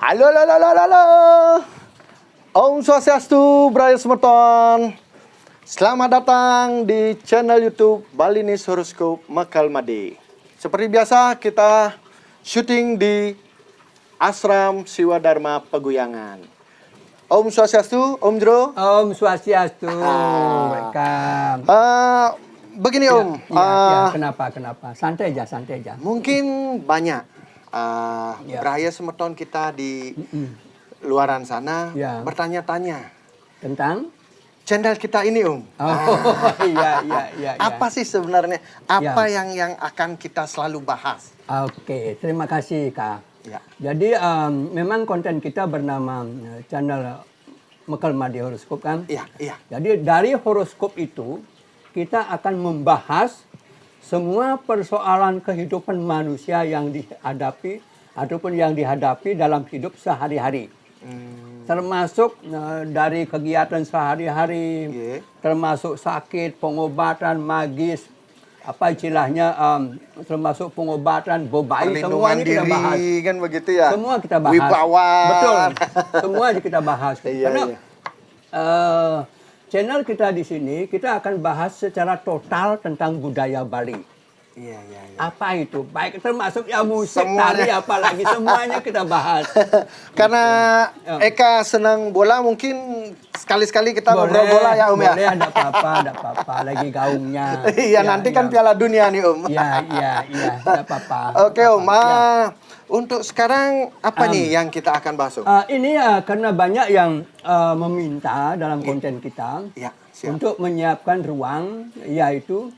Halo, halo, halo, halo, halo. Om Swastiastu, Braya Semerton. Selamat datang di channel YouTube Balinese Horoscope Mekal Made. Seperti biasa, kita syuting di Ashram Siwadharma Peguyangan. Om Swastiastu, Om Jero. Om Swastiastu. Welcome. Begini Om. Kenapa? Santai aja. Mungkin banyak Ya. Braya Semerton kita di luaran sana Ya. bertanya-tanya Tentang? channel kita ini Om. Iya. Apa sih sebenarnya? Apa yang akan kita selalu bahas? Oke, terima kasih Kak. Ya. Jadi memang konten kita bernama channel Mekal Made Horoskop kan? Iya. Jadi dari horoskop itu kita akan membahas semua persoalan kehidupan manusia yang dihadapi ataupun yang dihadapi dalam hidup sehari-hari. Termasuk dari kegiatan sehari-hari, termasuk sakit, pengobatan magis, apa istilahnya, termasuk pengobatan bobai, semuanya kita bahas. Kan begitu ya? Semua kita bahas. Wibawa. Betul, semua kita bahas. Iya. Channel kita di sini, kita akan bahas secara total tentang budaya Bali. Iya. Apa itu? Baik termasuk ya musik, Semuanya. tari, apalagi semuanya kita bahas. Karena Eka senang bola, mungkin sekali-sekali kita ngobrol bola ya Om ya? Boleh, ada apa-apa. Lagi gaungnya. Iya, nanti kan Piala Dunia nih Om. Iya, ada apa-apa. Oke Om, untuk sekarang apa nih yang kita akan bahas Om? Ini karena banyak yang meminta dalam konten kita Iya, siap. untuk menyiapkan ruang, yaitu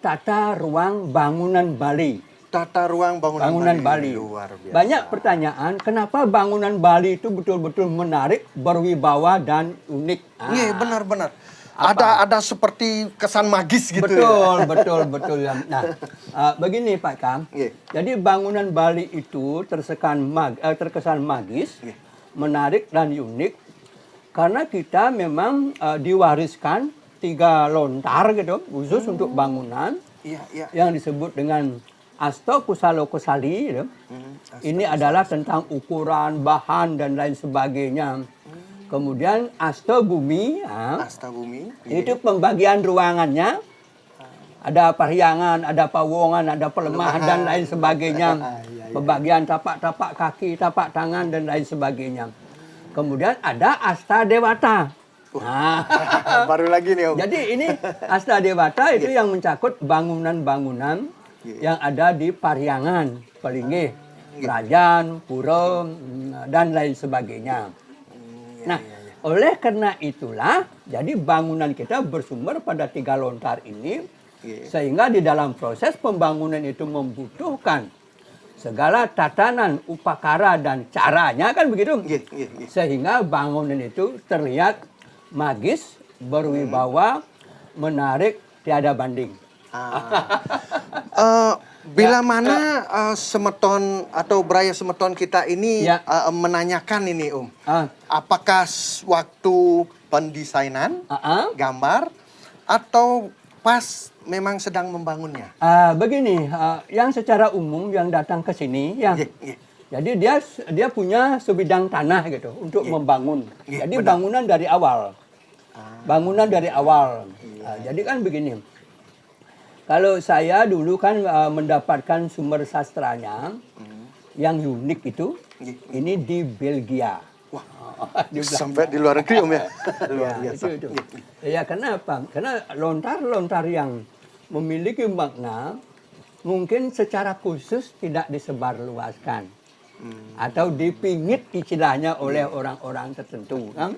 tata ruang bangunan Bali. Tata ruang bangunan Bali. Luar biasa. Banyak pertanyaan, kenapa bangunan Bali itu betul-betul menarik, berwibawa dan unik? Iya, benar. Ada seperti kesan magis gitu ya. Betul. Nah, begini Pak Kam. Iya. Jadi bangunan Bali itu terkesan magis, menarik dan unik karena kita memang diwariskan 3 lontar gitu khusus untuk bangunan Iya. yang disebut dengan Asto Kusalokosali gitu. Ini adalah tentang ukuran, bahan dan lain sebagainya. Kemudian Asto Bumi, Asta Bumi. itu pembagian ruangannya. Ada paryangan, ada pawongan, ada pelemahan dan lain sebagainya. Pembagian tapak-tapak kaki, tapak tangan dan lain sebagainya. Kemudian ada Asta Dewata. Baru lagi nih Om. Jadi ini Asta Dewata itu yang mencakup bangunan-bangunan yang ada di Paryangan, Pelinggih, Kerajaan, Pura, dan lain sebagainya. Nah, oleh karena itulah, jadi bangunan kita bersumber pada 3 lontar ini, sehingga di dalam proses pembangunan itu membutuhkan segala tatanan, upakara, dan caranya kan begitu. Sehingga bangunan itu terlihat magis, berwibawa, menarik, tiada banding. Bila mana Semerton atau Braya Semerton kita ini menanyakan ini Om, apakah waktu pendesainan gambar atau pas memang sedang membangunnya? Begini, yang secara umum yang datang ke sini, jadi dia punya sebidang tanah gitu untuk membangun. Jadi bangunan dari awal. Jadi kan begini. Kalau saya dulu kan mendapatkan sumber sastranya yang unik itu, ini di Belgia. Wah, sampai di luar negeri Om ya? Luar biasa. Itu. Ya kenapa? Karena lontar-lontar yang memiliki makna mungkin secara khusus tidak disebarluaskan. Atau dipingit istilahnya oleh orang-orang tertentu. Kan?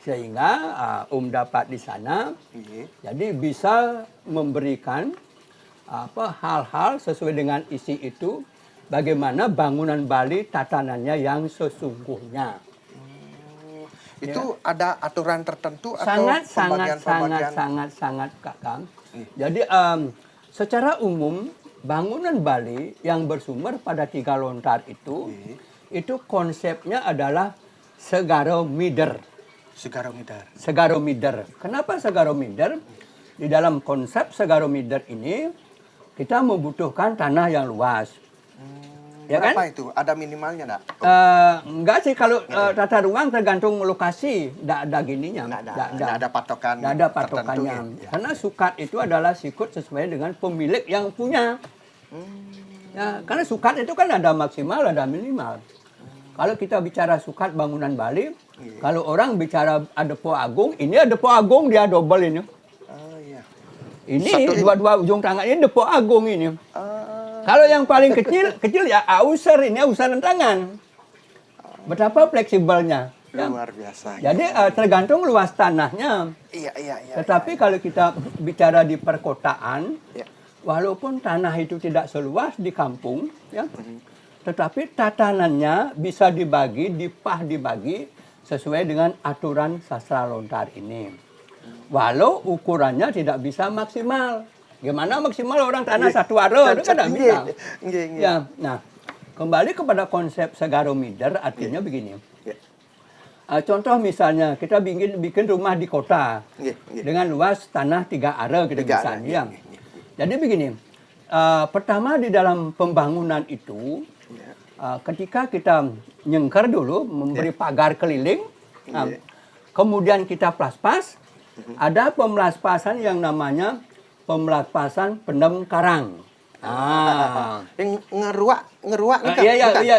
Sehingga dapat di sana, jadi bisa memberikan hal-hal sesuai dengan isi itu, bagaimana bangunan Bali tatanannya yang sesungguhnya. Itu ada aturan tertentu atau sangat Kak Kang. Jadi secara umum bangunan Bali yang bersumber pada 3 lontar itu konsepnya adalah Segaromider. Segaromider. Kenapa Segaromider? Di dalam konsep Segaromider ini kita membutuhkan tanah yang luas. Ya kan? Berapa itu? Ada minimalnya enggak? Enggak sih, kalau tata ruang tergantung lokasi, enggak ada gininya. Nggak ada patokan. Nggak ada patokannya. tertentu, ya. Karena sukat itu adalah sikut sesuai dengan pemilik yang punya. Ya, karena sukat itu kan ada maksimal, ada minimal. Kalau kita bicara sukat bangunan Bali, kalau orang bicara ada Po Agung, ini ada Po Agung, dia double ini. Oh iya. Ini Satu ini. dua-dua ujung tangan ini ada Po Agung ini. Ah, Kalau yang paling kecil ya auser, ini auseran tangan. Betapa fleksibelnya. Ya. luar biasa. Jadi tergantung luas tanahnya. Iya. Tetapi kalau kita bicara di perkotaan, Iya. walaupun tanah itu tidak seluas di kampung, ya, tetapi tatanannya bisa dibagi sesuai dengan aturan sastra lontar ini. Walau ukurannya tidak bisa maksimal. Gimana maksimal orang tanah satu aro itu kan tidak bisa. Nggih. Ya, nah, kembali kepada konsep segarometer, artinya begini. Iya. Contoh misalnya kita bikin rumah di kota Nggih. dengan luas tanah 3 are kita 3 bisa. are, Ya. nggih. Jadi begini, pertama di dalam pembangunan itu, Iya. ketika kita nyengker dulu, memberi pagar keliling, Iya. kemudian kita plas-pas, ada pemlaspasan yang namanya pemlaspasan pendem karang. Yang ngeruak nih, Kang? Iya, Bukan? iya.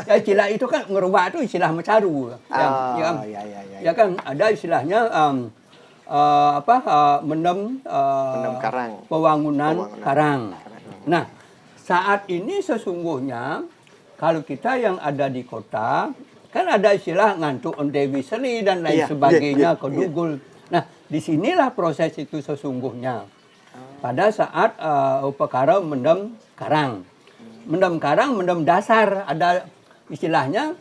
Ya, istilah itu kan ngeruak itu istilah mecaru. Iya. Ya kan ada istilahnya mendem karang. pewangunan karang. Nah, saat ini sesungguhnya kalau kita yang ada di kota kan ada istilah ngantuk Dewi Seri dan lain Iya, sebagainya, iya. kedugul. Nah, disinilah proses itu sesungguhnya. Pada saat upakara mendem karang. Mendem karang, mendem dasar. Ada istilahnya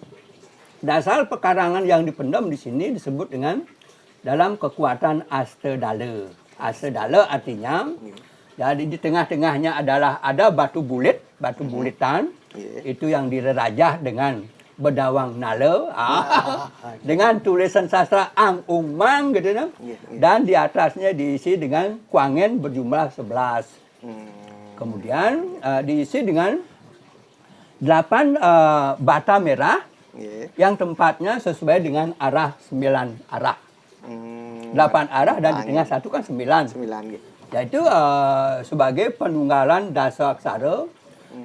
dasar pekarangan yang dipendam di sini disebut dengan dalam kekuatan astedale. Astedale artinya jadi di tengah-tengahnya adalah ada batu bulitan. Itu yang direrajah dengan bedawang nale, dengan tulisan sastra ang umang gitu kan. Dan di atasnya diisi dengan kuangen berjumlah 11. Kemudian diisi dengan 8 bata merah yang tempatnya sesuai dengan arah 9 arah. 8 arah dan di tengah satu kan 9. 9 gitu. Yaitu sebagai penunggalan dasa aksara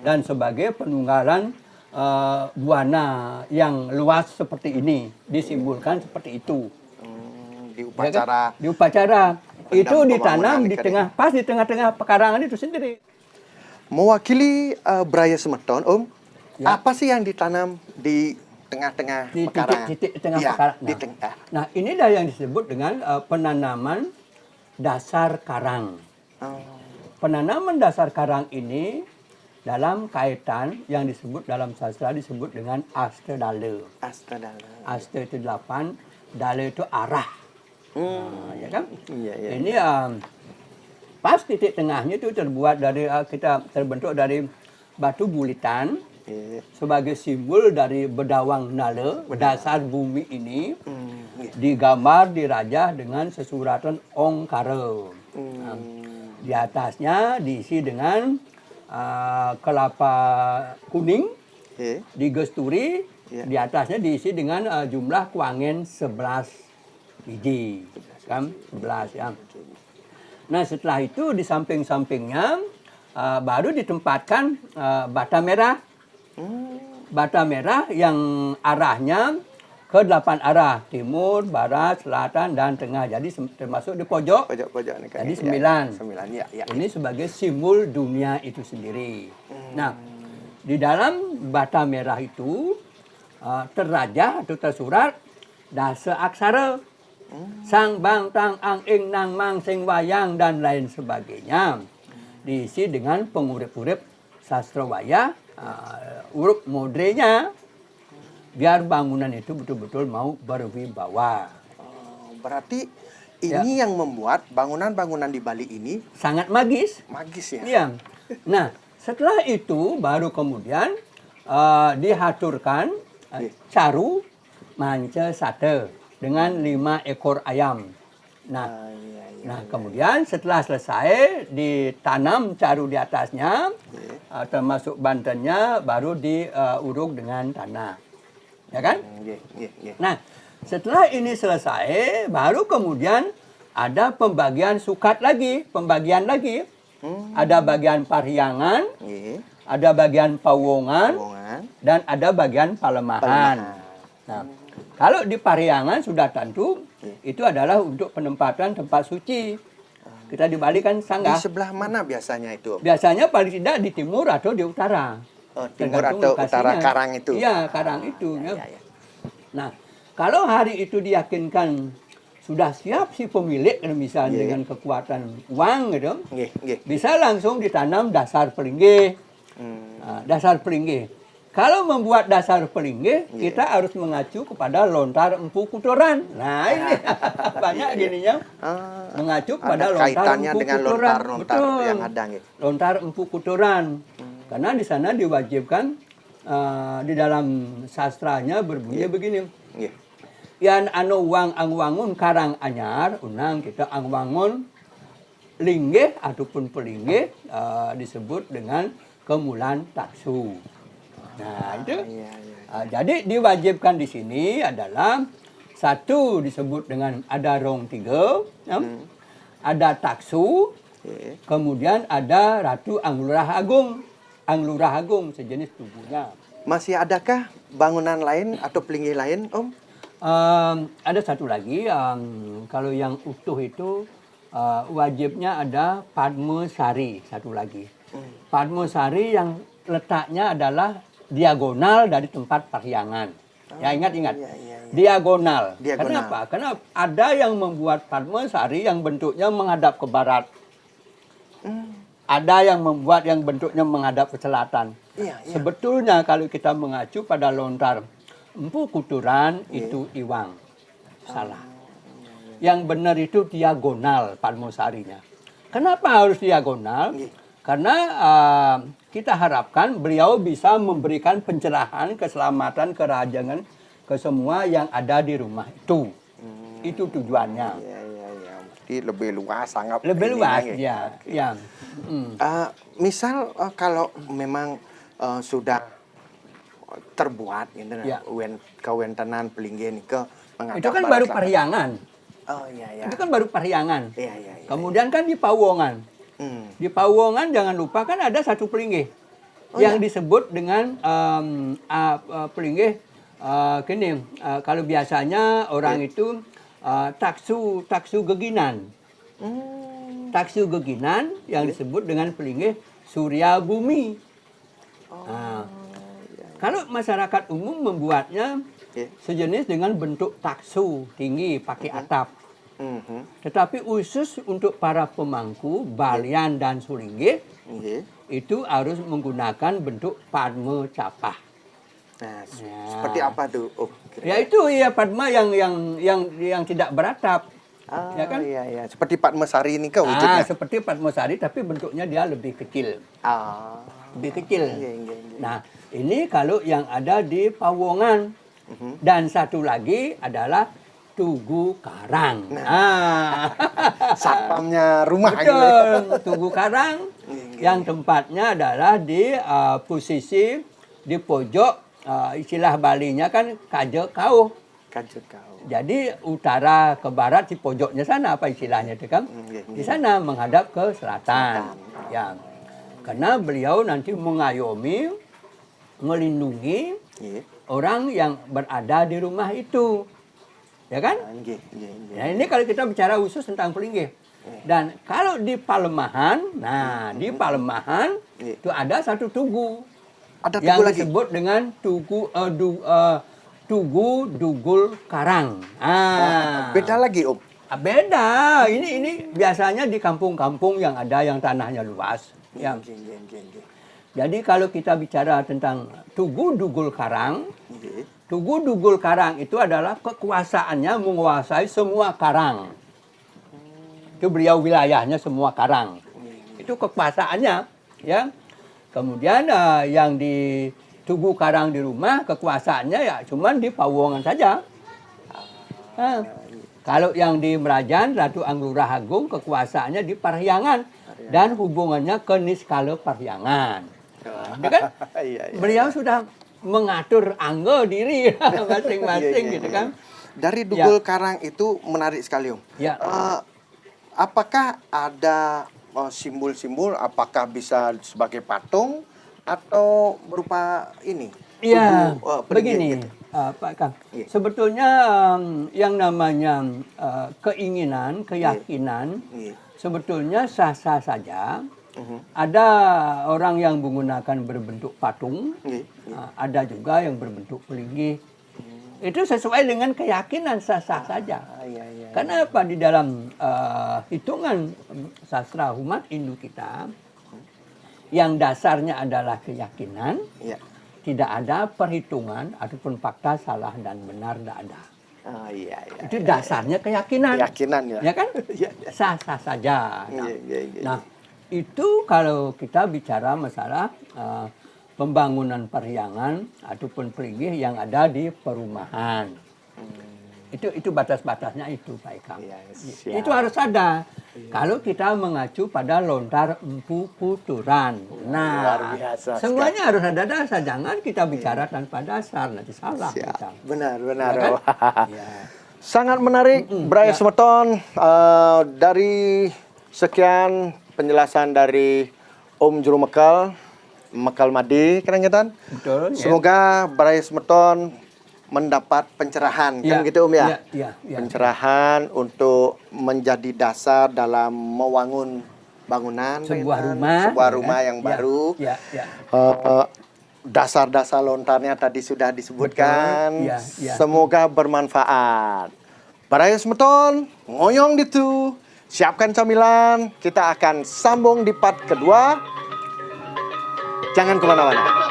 dan sebagai penunggalan buana yang luas seperti ini, disimbolkan seperti itu. Di upacara. Di upacara itu Pendam ditanam pembangunan di ikan tengah, pas di tengah-tengah pekarangan itu sendiri. Mewakili Braya Semeton, Om, Ya. apa sih yang ditanam di tengah-tengah Di pekarangan? titik-titik tengah Iya, pekarangan. di tengah. Nah, inilah yang disebut dengan penanaman dasar karang. Oh, Penanaman dasar karang ini dalam kaitan yang disebut dalam sastra disebut dengan astedale. astaga. Aste itu 8, dale itu arah. Ya kan? Iya. Ini pas titik tengahnya itu terbuat dari terbentuk dari batu bulitan Iya. sebagai simbol dari bedawang nale, dasar bumi ini Iya. digambar dirajah dengan sesuratan ongkara. Di atasnya diisi dengan kelapa kuning, Iya. digesturi, Iya. di atasnya diisi dengan jumlah kuangen 11 biji. Kan? 11 ya. Nah, setelah itu di samping-sampingnya baru ditempatkan bata merah. Bata merah yang arahnya ke 8 arah, timur, barat, selatan, dan tengah. Jadi termasuk di pojok. Pojok-pojok nih, Kang. Jadi Iya, 9. 9, ya. Ini sebagai simbol dunia itu sendiri. Nah, di dalam bata merah itu terrajah atau tersurat dasa aksara. Sang bang tang ang ing nang mang sing wayang dan lain sebagainya. Diisi dengan pengurip-urip sastra wayah, urip modrenya, biar bangunan itu betul-betul mau berwibawa. Oh, berarti ini yang membuat bangunan-bangunan di Bali ini Sangat magis. magis ya? Iya. Nah, setelah itu baru kemudian dihaturkan caru manca sate dengan 5 ekor ayam. Nah, Iya, iya. nah kemudian setelah selesai ditanam caru di atasnya, termasuk bantennya, baru diuruk dengan tanah, ya kan? Nggih, nggih, nggih. Nah, setelah ini selesai, baru kemudian ada pembagian lagi. Ada bagian pariangan, Nggih. ada bagian pawongan, Hubungan. dan ada bagian palemahan. Nah, kalau di pariangan sudah tentu itu adalah untuk penempatan tempat suci. Kita dibalikan Di sanggah. sebelah mana biasanya itu, Om? Biasanya paling tidak di timur atau di utara. Timur Tergantung atau lokasinya. utara karang itu? Iya, karang itu. Iya, Ya. iya. Nah, kalau hari itu diyakinkan sudah siap si pemilik, misalnya dengan kekuatan uang gitu, Nggih, nggih. bisa langsung ditanam dasar pelinggih. Nah, dasar pelinggih. Kalau membuat dasar pelinggih, kita harus mengacu kepada lontar empu kuturan. Nah, ini banyak gininya. Mengacu pada Ada lontar kaitannya empu dengan kuturan. lontar-lontar Betul. yang ada, nggih. Lontar empu kuturan. Karena di sana diwajibkan di dalam sastranya berbunyi begini. Nggih. Yan anu wang ang wangun karang anyar, unang kita ang wangun linggih ataupun pelinggih disebut dengan kemulan taksu. Nah, itu. Iya, iya. Jadi diwajibkan di sini adalah satu disebut dengan ada rong tiga, ya. Ada taksu, Nggih. kemudian ada ratu Anglurah Agung sejenis tubuhnya. Masih adakah bangunan lain atau pelinggih lain, Om? Ada satu lagi, kalau yang utuh itu wajibnya ada Padmesari, satu lagi. Padmesari yang letaknya adalah diagonal dari tempat pariangan. Ya, ingat. Iya, iya, iya. Diagonal. Diagonal. Kenapa? Karena ada yang membuat Padmesari yang bentuknya menghadap ke barat. Ada yang membuat yang bentuknya menghadap ke selatan. Iya, iya. Sebetulnya kalau kita mengacu pada lontar empu kuturan itu iwang. Salah. Yang benar itu diagonal Padmosarinya. Kenapa harus diagonal? Karena kita harapkan beliau bisa memberikan pencerahan, keselamatan, kerajangan ke semua yang ada di rumah itu. Itu tujuannya. Iya, iya, iya. Berarti lebih luas, sangat Lebih ini, luas, nggih. ya. Ya. Misal kalau memang sudah terbuat gitu, Ya. kawentenan pelinggih nika Itu kan baru pariangan. Oh iya, iya. Itu kan baru pariangan. Iya, iya, iya. Kemudian kan di pawongan. Di pawongan jangan lupa kan ada satu pelinggih yang disebut dengan pelinggih kalau biasanya orang itu taksu geginan. Taksu geginan yang disebut dengan pelinggih Surya Bumi. Kalau masyarakat umum membuatnya sejenis dengan bentuk taksu tinggi pakai atap. Tetapi khusus untuk para pemangku, balian dan sulinggih Nggih. itu harus menggunakan bentuk padma capah. Nah, seperti apa tuh, Om? Ya itu ya padma yang tidak beratap. Ya kan? Iya, iya. Seperti Padmesari ini kah wujudnya? Seperti padmosari tapi bentuknya dia lebih kecil. Lebih kecil. Iya, iya, iya. Nah, ini kalau yang ada di Pawongan. Dan satu lagi adalah Tugu Karang. Satpamnya rumah gitu. Betul, Tugu Karang yang tempatnya adalah di posisi di pojok, istilah Balinya kan Kaje Kauh. Kajut kau. Jadi utara ke barat di pojoknya sana apa istilahnya itu kan? Di sana menghadap ke selatan. Ya. Karena beliau nanti mengayomi, melindungi orang yang berada di rumah itu. Ya kan? Nah, ini kalau kita bicara khusus tentang pelinggih. Dan kalau di Palemahan, nah di Palemahan itu ada satu tugu. Ada tugu yang lagi? disebut dengan Tugu Dugul Karang. Beda lagi, Om. Beda. Ini biasanya di kampung-kampung yang ada yang tanahnya luas. Ya. Jadi kalau kita bicara tentang Tugu Dugul Karang, Tugu Dugul Karang itu adalah kekuasaannya menguasai semua karang. Itu beliau wilayahnya semua karang. Itu kekuasaannya, ya. Kemudian yang di Tugu Karang di rumah kekuasaannya ya cuman di Pawongan saja. Kalau yang di Merajan, Ratu Anglurah Agung kekuasaannya di Parahyangan dan hubungannya ke Niskala Parahyangan. Nah, kan Iya, iya. beliau sudah mengatur anggo diri masing-masing Iya, iya, gitu iya. kan. Dari Dugul Karang itu menarik sekali, Om. Ya. Apakah ada simbol-simbol? Apakah bisa sebagai patung atau berupa ini? Iya, tubuh, begini, gitu? Pak Kang. Iya. Sebetulnya yang namanya keinginan, keyakinan, Iya. sebetulnya sah-sah saja. Ada orang yang menggunakan berbentuk patung, Iya. ada juga yang berbentuk pelinggih. Itu sesuai dengan keyakinan sah-sah saja. Iya, iya. Karena apa? Di dalam hitungan sastra umat Hindu kita, yang dasarnya adalah keyakinan, Iya. tidak ada perhitungan ataupun fakta salah dan benar, tidak ada. Iya, iya. Itu dasarnya keyakinan. Keyakinan ya. Ya kan? Iya, iya. Sah-sah saja. Nah, Iya, iya, iya. nah, itu kalau kita bicara masalah pembangunan Parahyangan ataupun pelinggih yang ada di perumahan. Itu batas-batasnya itu, Pak Ikam. Iya, siap. Itu harus ada. Kalau kita mengacu pada lontar empu puturan. Nah, luar biasa semuanya harus ada dasar. Jangan kita bicara tanpa dasar, nanti salah Siap. kita. Benar, benar. Ya kan? Om. Ya. Sangat menarik, Bray ya. Sumerton. Dari sekian penjelasan dari Om Juru Mekal, Mekal Madi, kerengetan. Betul. Ya. Semoga Bray Sumerton mendapat pencerahan, kan gitu Om ya? Ya. Pencerahan untuk menjadi dasar dalam membangun bangunan, Sebuah kan? rumah. Sebuah ya rumah kan? yang Ya, baru. Ya. Dasar-dasar lontarnya tadi sudah disebutkan. Betul, ya. Semoga bermanfaat. Bray Sumerton, ngoyong gitu. Siapkan camilan, kita akan sambung di part kedua. Jangan kemana-mana.